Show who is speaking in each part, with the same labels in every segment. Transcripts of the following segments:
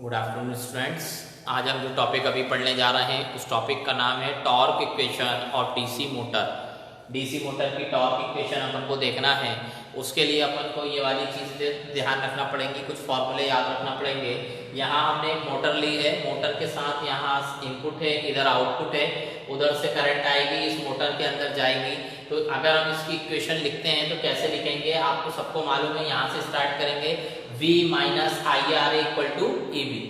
Speaker 1: Good afternoon students. आज हम जो टॉपिक अभी पढ़ने जा रहे हैं उस टॉपिक का नाम है torque equation of DC motor. DC motor की टॉर्क इक्वेशन अपन को देखना है। उसके लिए अपन को ये वाली चीज़ ध्यान रखना पड़ेंगी, कुछ फॉर्मूले याद रखना पड़ेंगे। यहाँ हमने एक मोटर ली है, मोटर के साथ यहाँ इनपुट है, इधर आउटपुट है, उधर से करंट आएगी, इस मोटर के अंदर जाएगी। तो अगर हम इसकी इक्वेशन लिखते हैं तो कैसे लिखेंगे, आपको सबको मालूम है। यहाँ से स्टार्ट करेंगे, V minus I R equal to E B.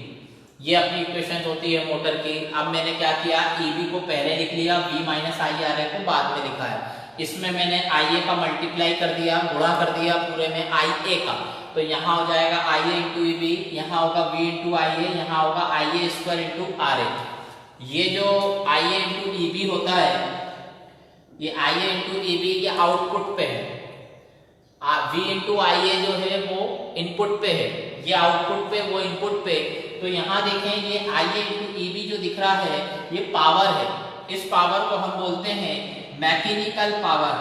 Speaker 1: ये अपनी इक्वेशन होती है मोटर की। अब मैंने क्या किया, ईबी को पहले लिख लिया, V माइनस आई आर को बाद में लिखा है। इसमें मैंने IA का मल्टीप्लाई कर दिया, गुणा कर दिया पूरे में IA का। तो यहाँ हो जाएगा IA इंटू ई बी, यहाँ होगा V इंटू आई ए, यहाँ होगा IA स्क्वायर इंटू आर ए। ये जो IA इंटू ई बी होता है, ये IA इंटू ई बी ये आउटपुट पे है, V इंटू आई ए जो है वो इनपुट पे है, ये आउटपुट पे वो इनपुट पे। तो यहाँ देखें, ये आई ए इंटू ई बी जो दिख रहा है ये पावर है। इस पावर को हम बोलते हैं मैकेनिकल पावर।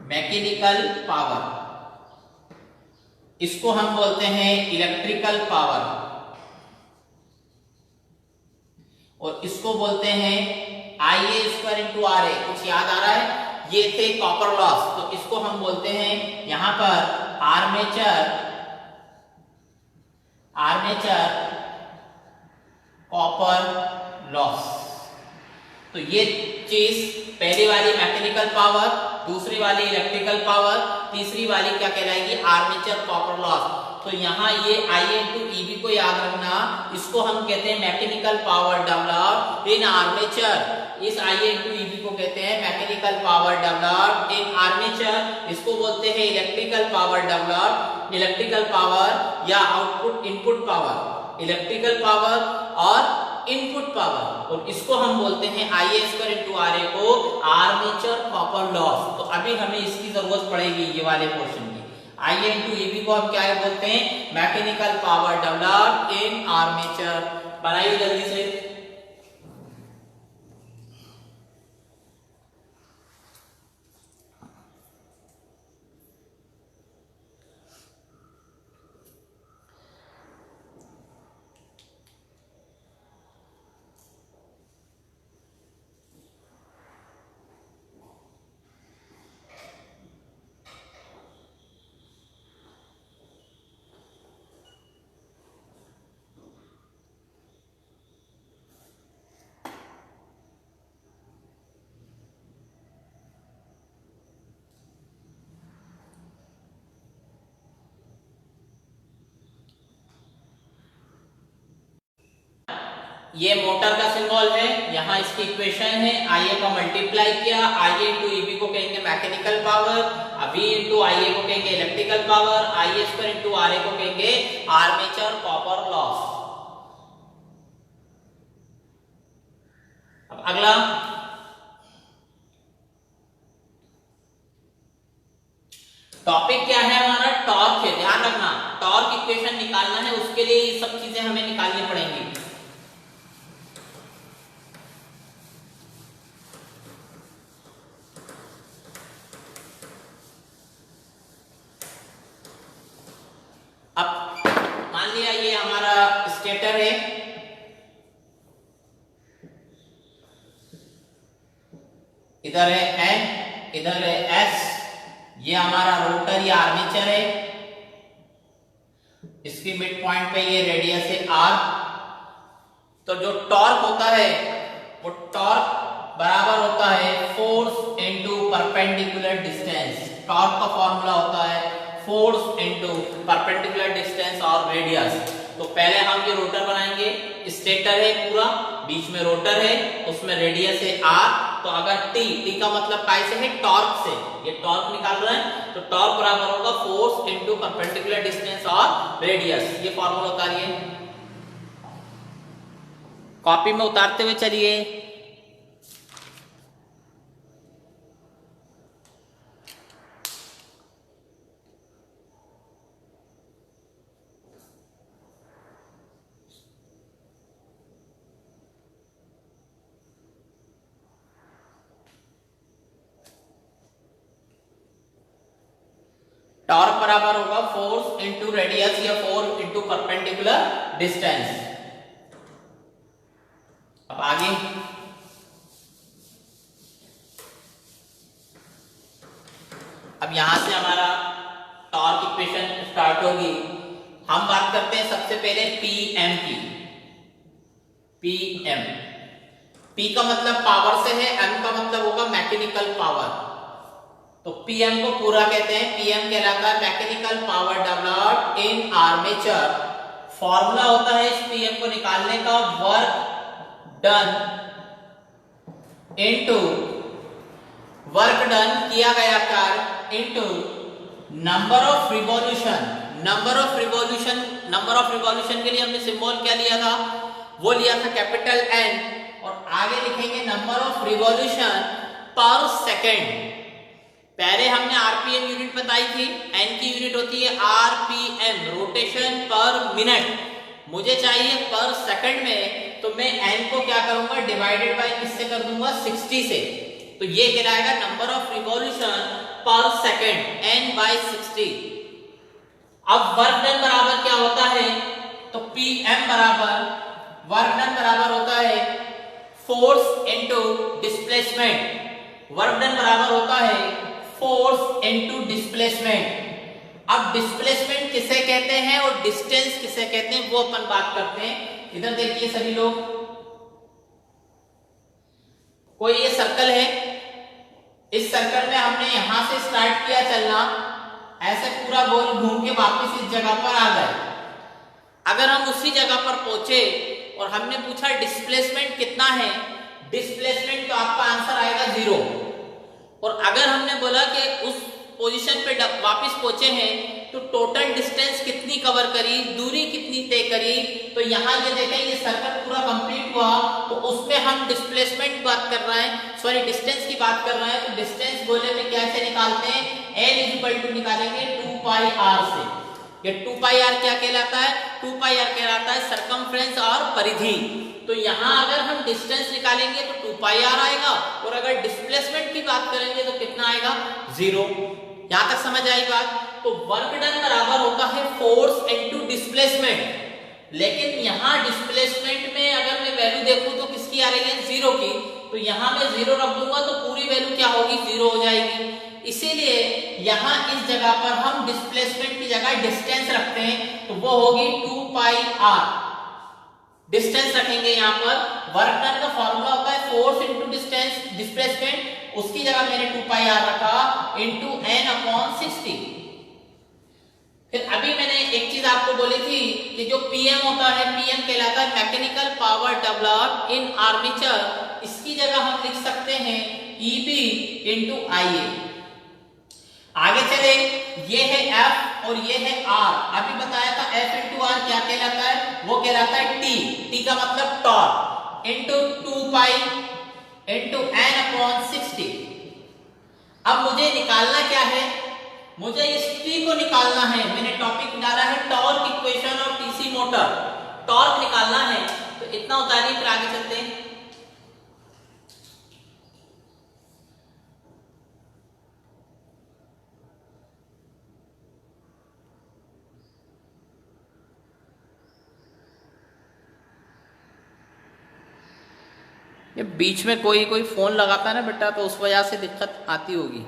Speaker 1: मैकेनिकल पावर, इसको हम बोलते हैं इलेक्ट्रिकल पावर, और इसको बोलते हैं I A square into R ए। कुछ याद आ रहा है? ये थे कॉपर लॉस, तो इसको हम बोलते हैं यहां पर आर्मेचर कॉपर लॉस। तो ये चीज पहली वाली मैकेनिकल पावर, दूसरी वाली इलेक्ट्रिकल पावर, तीसरी वाली क्या कहलाएगी, आर्मेचर कॉपर लॉस। तो यहाँ ये आई इंटू ई बी को याद रखना, इसको हम कहते हैं mechanical power developed in armature. इस आई इंटू ई बी को कहते हैं mechanical power developed in armature. इसको बोलते हैं electrical power developed, electrical power या output input power, electrical power और इनपुट पावर। और इसको हम बोलते हैं I A square into R A को आर्मेचर कॉपर लॉस। तो अभी हमें इसकी जरूरत पड़ेगी ये वाले पोर्शन की। आई इंटू ई बी को हम क्या बोलते हैं, mechanical power developed in armature. बनाइए जल्दी से। ये मोटर का सिंबल है, यहाँ इसकी इक्वेशन है, आई ए का मल्टीप्लाई किया, आई ए इंटू ई बी को कहेंगे mechanical power, V into I A को कहेंगे electrical power, I A square into R A को कहेंगे आर्मेचर कॉपर लॉस। अब अगला टॉपिक क्या है हमारा, टॉर्क है। ध्यान रखना, टॉर्क इक्वेशन निकालना है, उसके लिए ये सब चीजें हमें निकालनी पड़ेंगी। अब मान लिया ये हमारा स्टेटर है, इधर है N, इधर है S, ये हमारा रोटर या आर्मेचर है, इसकी मिड पॉइंट पे ये रेडियस है R। तो जो टॉर्क होता है वो टॉर्क बराबर होता है force into perpendicular distance. Torque का फॉर्मूला होता है फोर्स इनटू परपेंडिकुलर डिस्टेंस और रेडियस। तो पहले हम ये रोटर बनाएंगे, स्टेटर है पूरा, बीच में रोटर है, उसमें रेडियस है R। तो अगर T का मतलब काय से है, टॉर्क से, ये टॉर्क निकाल रहे हैं, तो टॉर्क बराबर होगा फोर्स इनटू परपेंडिकुलर डिस्टेंस और रेडियस। ये फॉर्मूला उतारिए, कॉपी में उतारते हुए चलिए। टॉर्क बराबर होगा फोर्स इंटू रेडियस या फोर्स इंटू परपेंडिकुलर डिस्टेंस। अब आगे अब यहां से हमारा टॉर्क इक्वेशन स्टार्ट होगी। हम बात करते हैं सबसे पहले पीएम की। पीएम, पी का मतलब पावर से है, एम का मतलब होगा मैकेनिकल पावर। तो पीएम को पूरा कहते हैं, पीएम कहलाता है mechanical power developed in armature. Formula होता है इस पीएम को निकालने का work done into work done किया गया कार्य into number of revolution. Number of revolution के लिए हमने सिंबल क्या लिया था, वो लिया था कैपिटल एन, और आगे लिखेंगे नंबर ऑफ रिवॉल्यूशन पर सेकेंड। पहले हमने आरपीएम यूनिट बताई थी, एन की यूनिट होती है आरपीएम, रोटेशन पर मिनट। मुझे चाहिए पर सेकंड में, तो मैं एन को क्या करूंगा, डिवाइडेड बाय किससे कर दूंगा, 60 से। तो ये कहलाएगा number of revolution per second, N bye 60। अब वर्क डन बराबर क्या होता है, तो पीएम बराबर वर्क डन बराबर होता है force into displacement. Work done बराबर होता है फोर्स इनटू डिस्प्लेसमेंट। अब डिस्प्लेसमेंट किसे कहते हैं और डिस्टेंस किसे कहते हैं वो अपन बात करते हैं। इधर देखिए सभी लोग, कोई ये सर्कल है, इस सर्कल में हमने यहां से स्टार्ट किया चलना, ऐसे पूरा गोल घूम के वापस इस जगह पर आ गए। अगर हम उसी जगह पर पहुंचे और हमने पूछा डिस्प्लेसमेंट कितना है, डिस्प्लेसमेंट तो आपका आंसर आएगा 0। और अगर हमने बोला कि उस पोजीशन पे वापस पहुंचे हैं तो टोटल डिस्टेंस कितनी कवर करी, दूरी कितनी तय करी, तो यहाँ ये देखें ये सर्कल पूरा कंप्लीट हुआ, तो उसमें हम डिस्प्लेसमेंट बात कर रहे हैं, सॉरी डिस्टेंस की बात कर रहे हैं। तो डिस्टेंस बोले में कैसे निकालते हैं, n इक्वल टू निकालेंगे 2 पाई r से। ये 2 पाई r क्या कहलाता है, 2 पाई r कहलाता है सरकमफ्रेंस और परिधि। तो यहाँ अगर हम डिस्टेंस निकालेंगे तो 2 पाई r आएगा, और अगर डिस्प्लेसमेंट की बात करेंगे तो कितना आएगा, 0। यहां तक समझ आई बात। तो वर्क डन बराबर होता है फोर्स इनटू डिस्प्लेसमेंट, लेकिन यहां डिस्प्लेसमेंट में अगर मैं वैल्यू देखूं तो किसकी आ रही है, 0 की। तो यहां मैं 0 रख दूंगा तो पूरी वैल्यू क्या होगी, 0 हो जाएगी। इसीलिए यहां इस जगह पर हम डिस्प्लेसमेंट की जगह डिस्टेंस रखते हैं, तो वो होगी 2 पाई r। डिस्टेंस रखेंगे यहाँ पर। वर्क डन का फॉर्मूला होता है फोर्स इनटू डिस्टेंस डिस्प्लेसमेंट, उसकी जगह मैंने 2 पाई r रखा इनटू n अपॉन 60। फिर अभी मैंने एक चीज आपको बोली थी कि जो पीएम होता है, पीएम कहलाता है mechanical power developed in armature. इसकी जगह हम लिख सकते हैं ईबी इनटू आईए। आगे चले, ये है F और ये है R। अभी बताया था F इंटू R क्या कहलाता है, वो कहलाता है T। T का मतलब torque into 2 pi into n upon 60। अब मुझे निकालना क्या है, मुझे इस T को निकालना है। मैंने टॉपिक डाला है torque equation of DC motor. Torque निकालना है, तो इतना उतारिए फिर आगे चलते हैं। ये बीच में कोई कोई फोन लगाता है ना बेटा, तो उस वजह से दिक्कत आती होगी।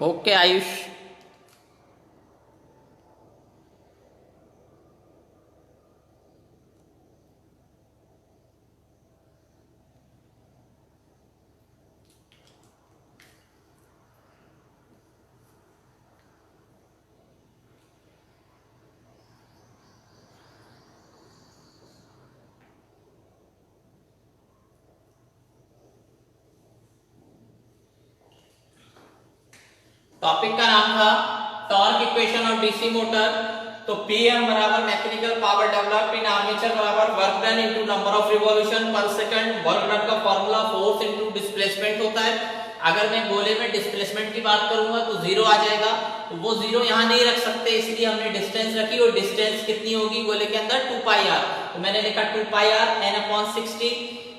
Speaker 1: ओके आयुष, टॉपिक का नाम था torque equation of DC motor. तो Pm बराबर mechanical power developed in armature बराबर work done into number of revolution per second. Work done का फार्मूला फोर्स इनटू डिस्प्लेसमेंट होता है। अगर मैं गोले में डिस्प्लेसमेंट की बात करूंगा तो जीरो आ जाएगा, तो वो जीरो यहाँ नहीं रख सकते, इसलिए हमने डिस्टेंस रखी, और डिस्टेंस कितनी होगी गोले के अंदर 2 पाई आर, तो मैंने लिखा 2 पाई आर n/60।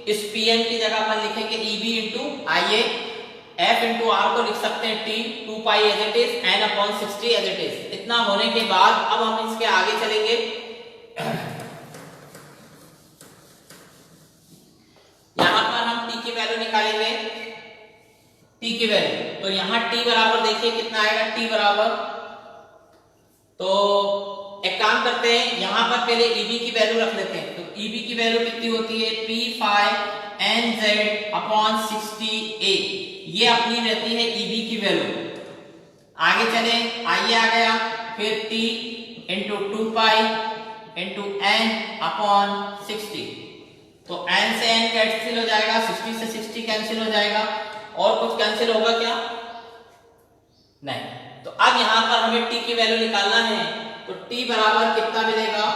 Speaker 1: इस Pm की जगह पर लिखेंगे Eb into Ia, F into R को लिख सकते हैं T, 2 pi as it is, n/60 as it is. इतना होने के बाद अब हम इसके आगे चलेंगे। यहां पर हम T की वैल्यू निकालेंगे, T की वैल्यू, तो यहां T बराबर देखिए कितना आएगा, T बराबर, तो एक काम करते हैं, यहां पर पहले Eb की वैल्यू रख लेते हैं। तो Eb की वैल्यू कितनी होती है, P5NZ/60A, ये अपनी रहती है Eb की वैल्यू। आगे चले, Ia आ गया, फिर T into 2 pi into n/60, तो n से n कैंसिल हो जाएगा, 60 से 60 कैंसिल हो जाएगा, और कुछ कैंसिल होगा क्या, नहीं। तो अब यहां पर हमें T की वैल्यू निकालना है, तो T बराबर कितना मिलेगा,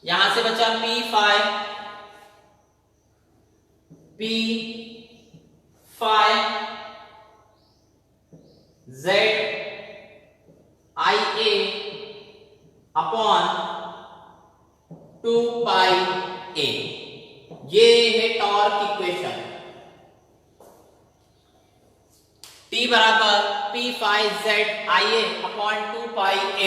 Speaker 1: यहां से बचा P5ZIA/2 पाई A, ये है टॉर्क इक्वेशन। T बराबर P5ZIA/2 पाई A।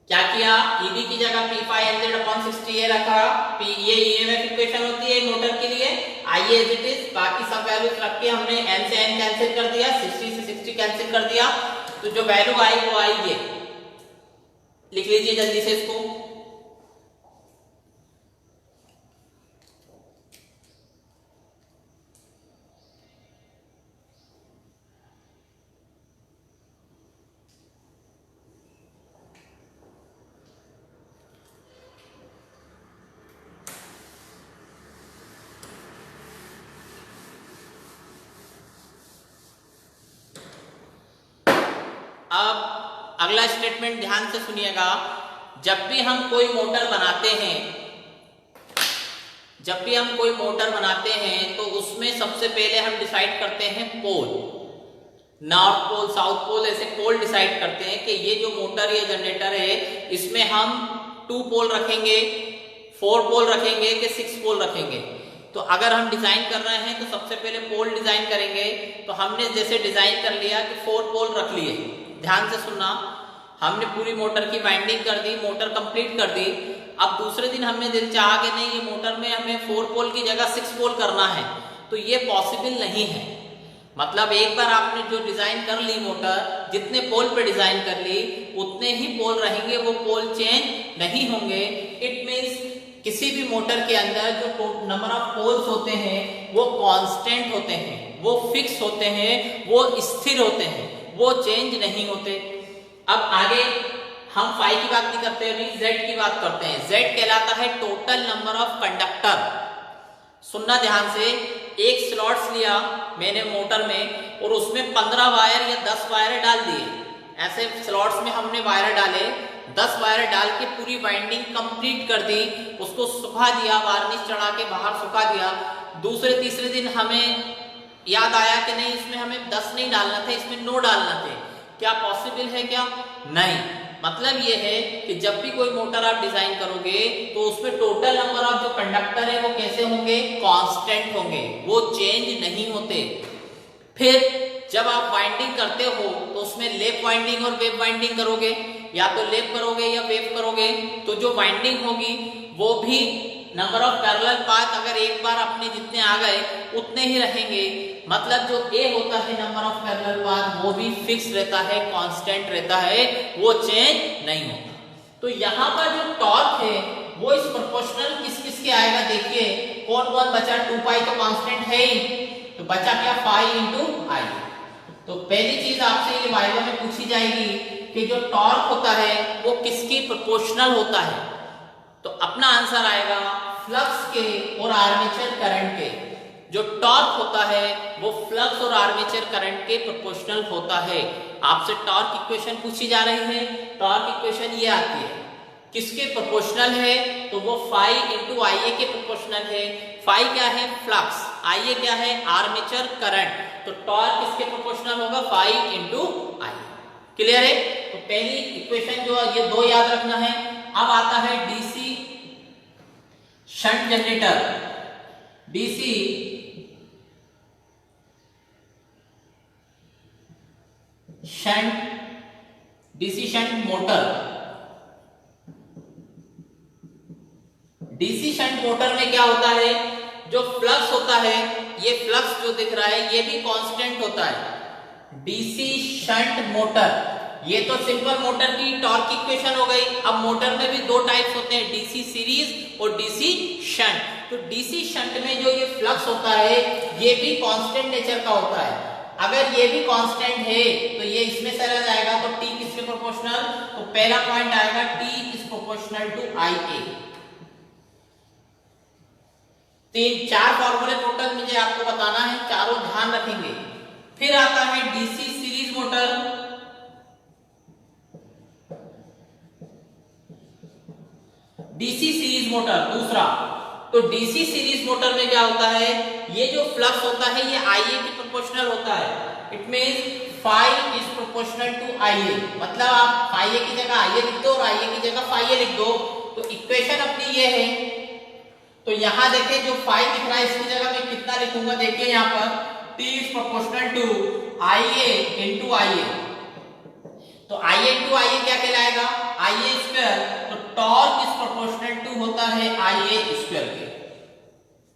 Speaker 1: क्या किया, Eb की जगह P5NZ/60A रखा, ये EMF इक्वेशन होती है मोटर के लिए, Ia एज इट इज, बाकी सब वैल्यूज रख के हमने n से n कैंसिल कर दिया, 60 से 60 कैंसिल कर दिया, तो जो वैल्यू आई वो आई ये, लिख लीजिए जल्दी से इसको। अब अगला स्टेटमेंट ध्यान से सुनिएगा, जब भी हम कोई मोटर बनाते हैं तो उसमें सबसे पहले हम डिसाइड करते हैं पोल, नॉर्थ पोल, साउथ पोल, ऐसे पोल डिसाइड करते हैं कि ये जो मोटर या जनरेटर है इसमें हम 2 पोल रखेंगे, 4 पोल रखेंगे कि 6 पोल रखेंगे। तो अगर हम डिजाइन कर रहे हैं तो सबसे पहले पोल डिजाइन करेंगे, तो हमने जैसे डिजाइन कर लिया कि 4 पोल रख लिए, ध्यान से सुनना, हमने पूरी मोटर की वाइंडिंग कर दी, मोटर कंप्लीट कर दी। अब दूसरे दिन हमने दिल चाहा कि नहीं ये मोटर में हमें 4 पोल की जगह 6 पोल करना है, तो ये पॉसिबल नहीं है। मतलब एक बार आपने जो डिजाइन कर ली मोटर, जितने पोल पे डिजाइन कर ली उतने ही पोल रहेंगे, वो पोल चेंज नहीं होंगे। इट मींस किसी भी मोटर के अंदर जो नंबर ऑफ पोल्स होते हैं वो कांस्टेंट होते हैं, वो फिक्स होते हैं, वो स्थिर होते हैं, वो चेंज नहीं होते। अब आगे हम फाई की बात नहीं करते, अभी जेड की बात करते हैं। जेड कहलाता है टोटल नंबर ऑफ कंडक्टर। सुनना ध्यान से, एक स्लॉट्स लिया मैंने मोटर में और उसमें 15 वायर या 10 वायर डाल दिए, ऐसे स्लॉट्स में हमने वायर डाले, 10 वायर डाल के पूरी वाइंडिंग कंप्लीट कर दी, उसको सुखा दिया, वार्निश चढ़ा के बाहर सुखा दिया। दूसरे तीसरे दिन हमें याद आया कि नहीं इसमें हमें 10 नहीं डालना था, इसमें 9 डालना थे। क्या पॉसिबल है क्या? नहीं। मतलब ये है कि जब भी कोई मोटर आप डिजाइन करोगे तो उसमें टोटल नंबर ऑफ जो कंडक्टर है वो कैसे होंगे? कांस्टेंट होंगे, वो चेंज नहीं होते। फिर जब आप वाइंडिंग करते हो तो उसमें लेप वाइंडिंग और वेव वाइंडिंग करोगे, या तो लेप करोगे या वेव करोगे, तो जो वाइंडिंग होगी वो भी नंबर ऑफ पैरेलल पाथ अगर एक बार अपने जितने आ गए उतने ही रहेंगे। मतलब जो ए होता है नंबर ऑफ पैरेलल पाथ वो भी फिक्स रहता है, कांस्टेंट रहता है, वो चेंज नहीं होता। तो यहाँ पर जो टॉर्क है वो इस प्रोपोर्शनल किस किस के आएगा, देखिए कौन कौन बचा, 2 पाई तो कांस्टेंट है ही, तो बचा क्या, पाई इंटू आई। तो पहली चीज आपसे ये वाइवा में पूछी जाएगी कि जो टॉर्क होता है वो किसकी प्रोपोर्शनल होता है, तो अपना आंसर आएगा फ्लक्स के और आर्मेचर करंट के। जो टॉर्क होता है वो फ्लक्स और आर्मेचर करंट के प्रोपोर्शनल होता है। आपसे टॉर्क इक्वेशन पूछी जा रही है, टॉर्क इक्वेशन ये आती है, किसके प्रोपोर्शनल है, तो वो फाई इंटू आई ए के प्रोपोर्शनल है। फाई क्या है, फ्लक्स, आई ए क्या है, आर्मेचर करंट, तो टॉर्क किसके प्रोपोर्शनल होगा, फाई इंटू आई। क्लियर है? तो पहली इक्वेशन जो ये दो याद रखना है। अब आता है DC shunt generator, DC shunt motor. DC shunt motor में क्या होता है, जो फ्लक्स होता है, ये फ्लक्स जो दिख रहा है ये भी कांस्टेंट होता है। डीसी शंट मोटर, ये तो सिंपल मोटर की टॉर्क इक्वेशन हो गई। अब मोटर में भी दो टाइप्स होते हैं, डीसी सीरीज और डीसी शंट। तो डीसी शंट में जो ये फ्लक्स होता है ये भी कांस्टेंट नेचर का होता है। अगर ये भी कांस्टेंट है तो ये इसमें चला जाएगा, तो टी किसके प्रोपोर्शनल, तो पहला पॉइंट आएगा T is proportional to I ए। तीन चार फॉर्मूले टोटल मुझे आपको बताना है, चारों ध्यान रखेंगे। फिर आता है DC series motor, DC series motor दूसरा। तो डीसी सीरीज मोटर में क्या होता है, ये जो फ्लक्स होता है ये आई ए के प्रोपोर्शनल होता है। It means phi is proportional to I A, मतलब आप फाई ए की जगह आई ए लिख दो और आई ए की जगह फाई ए लिख दो। तो इक्वेशन अपनी ये है। तो यहां देखें जो फाई दिख रहा है इसकी जगह मैं कितना लिखूंगा, देखिए यहां पर T is proportional to I A into I A. तो I A into I A क्या कहलाएगा, आई ए स्क्वायर। तो टॉर्क इज प्रोपोर्शनल टू होता है आई ए स्क्वायर के।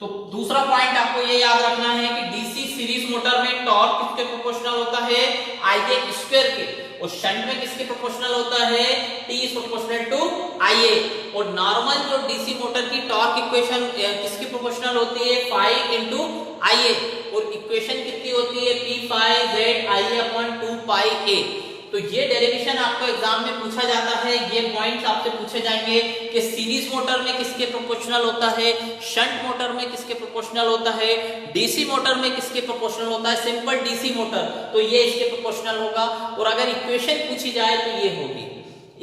Speaker 1: तो दूसरा पॉइंट आपको ये याद रखना है कि डीसी सीरीज मोटर में टॉर्क किसके प्रोपोर्शनल होता है, आई ए स्क्वायर के, और शंट में किसके प्रोपोर्शनल होता है, T is proportional to I ए। और नॉर्मल जो डीसी मोटर की टॉर्क इक्वेशन किसकी प्रोपोर्शनल होती है, फाई इंटू आई ए, और इक्वेशन कितनी होती है, P phi Z I A upon 2 pi A. तो ये डेरिवेशन आपको एग्जाम में पूछा जाता है, ये पॉइंट्स आपसे पूछे जाएंगे कि सीरीज मोटर में किसके प्रोपोर्शनल होता है, शंट मोटर में किसके प्रोपोर्शनल होता है, डीसी मोटर में किसके प्रोपोर्शनल होता है, सिंपल डीसी मोटर तो ये इसके प्रोपोर्शनल होगा। और अगर इक्वेशन पूछी जाए तो ये होगी।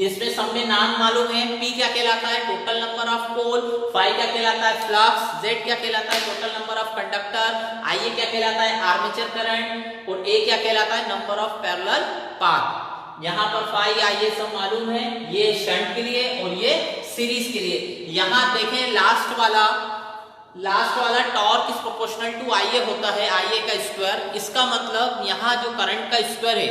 Speaker 1: इसमें सब में नाम मालूम है, P क्या कहलाता है, total number of pole, phi क्या कहलाता है, फ्लक्स, Z क्या कहलाता है, total number of conductor, IA क्या कहलाता है, आर्मेचर करंट, और A क्या कहलाता है, नंबर ऑफ पैरेलल पाथ। यहाँ पर फाई IA सब मालूम है, ये शंट के लिए और ये सीरीज के लिए। यहाँ देखें लास्ट वाला torque is proportional to IA होता है, IA का स्क्वायर। इसका मतलब यहाँ जो करंट का स्क्वायर है,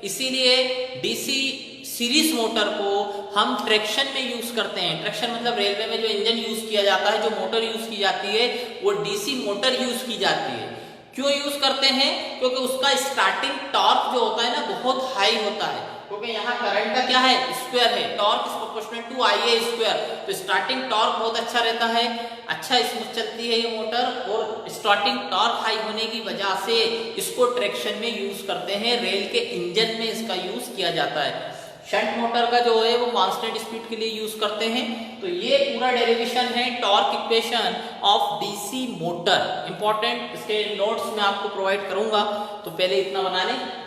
Speaker 1: इसीलिए डीसी सीरीज मोटर को हम ट्रैक्शन में यूज करते हैं। ट्रैक्शन मतलब रेलवे में जो इंजन यूज किया जाता है, जो मोटर यूज की जाती है, वो डीसी मोटर यूज की जाती है। क्यों यूज करते हैं, क्योंकि उसका स्टार्टिंग टॉर्क जो होता है ना बहुत हाई होता है, क्योंकि यहाँ करंट का क्या है, स्क्वायर है, torque is proportional to IA square. तो स्टार्टिंग टॉर्क बहुत अच्छा रहता है, अच्छा स्मूथ चलती है ये मोटर, और स्टार्टिंग टॉर्क हाई होने की वजह से इसको ट्रैक्शन में यूज करते हैं, रेल के इंजन में इसका यूज किया जाता है। शंट मोटर का जो है वो कांस्टेंट स्पीड के लिए यूज करते हैं। तो ये पूरा डेरिवेशन है torque equation of DC motor. Important, इसके नोट्स मैं आपको प्रोवाइड करूंगा, तो पहले इतना बना लें।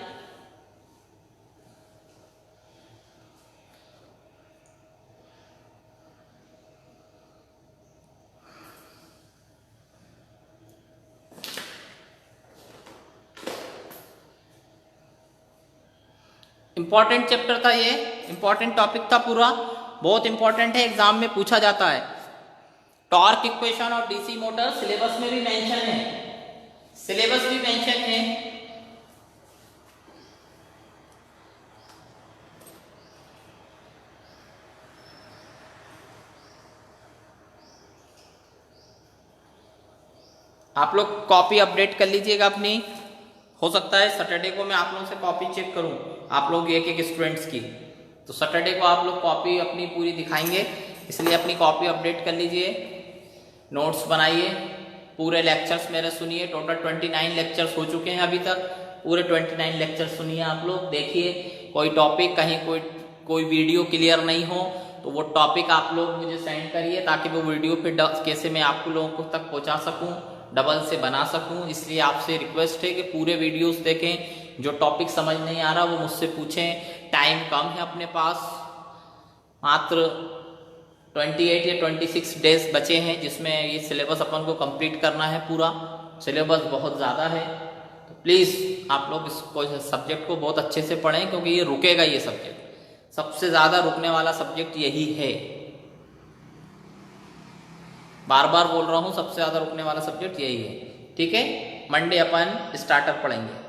Speaker 1: इंपॉर्टेंट चैप्टर था ये, इंपॉर्टेंट टॉपिक था पूरा, बहुत इंपॉर्टेंट है, एग्जाम में पूछा जाता है। टॉर्क इक्वेशन और डीसी मोटर सिलेबस में भी मेंशन है, सिलेबस भी मेंशन है। आप लोग कॉपी अपडेट कर लीजिएगा अपनी, हो सकता है सैटरडे को मैं आप लोगों से कॉपी चेक करूं, आप लोग एक एक स्टूडेंट्स की। तो सैटरडे को आप लोग कॉपी अपनी पूरी दिखाएंगे, इसलिए अपनी कॉपी अपडेट कर लीजिए, नोट्स बनाइए, पूरे लेक्चर्स मेरे सुनिए। टोटल 29 लेक्चर्स हो चुके हैं अभी तक, पूरे 29 लेक्चर्स सुनिए आप लोग, देखिए कोई टॉपिक कहीं कोई वीडियो क्लियर नहीं हो तो वो टॉपिक आप लोग मुझे सेंड करिए, ताकि वो वीडियो फिर कैसे मैं आपको लोगों को तक पहुँचा सकूँ। डबल से बना सकूं, इसलिए आपसे रिक्वेस्ट है कि पूरे वीडियोस देखें। जो टॉपिक समझ नहीं आ रहा वो मुझसे पूछें। टाइम कम है अपने पास, मात्र 28 या 26 डेज बचे हैं जिसमें ये सिलेबस अपन को कंप्लीट करना है। पूरा सिलेबस बहुत ज़्यादा है, तो प्लीज़ आप लोग इसको सब्जेक्ट को बहुत अच्छे से पढ़ें, क्योंकि ये रुकेगा। ये सब्जेक्ट सबसे ज़्यादा रुकने वाला सब्जेक्ट यही है। बार बार बोल रहा हूँ, सबसे ज़्यादा रुकने वाला सब्जेक्ट यही है। ठीक है, मंडे अपन स्टार्टर पढ़ेंगे।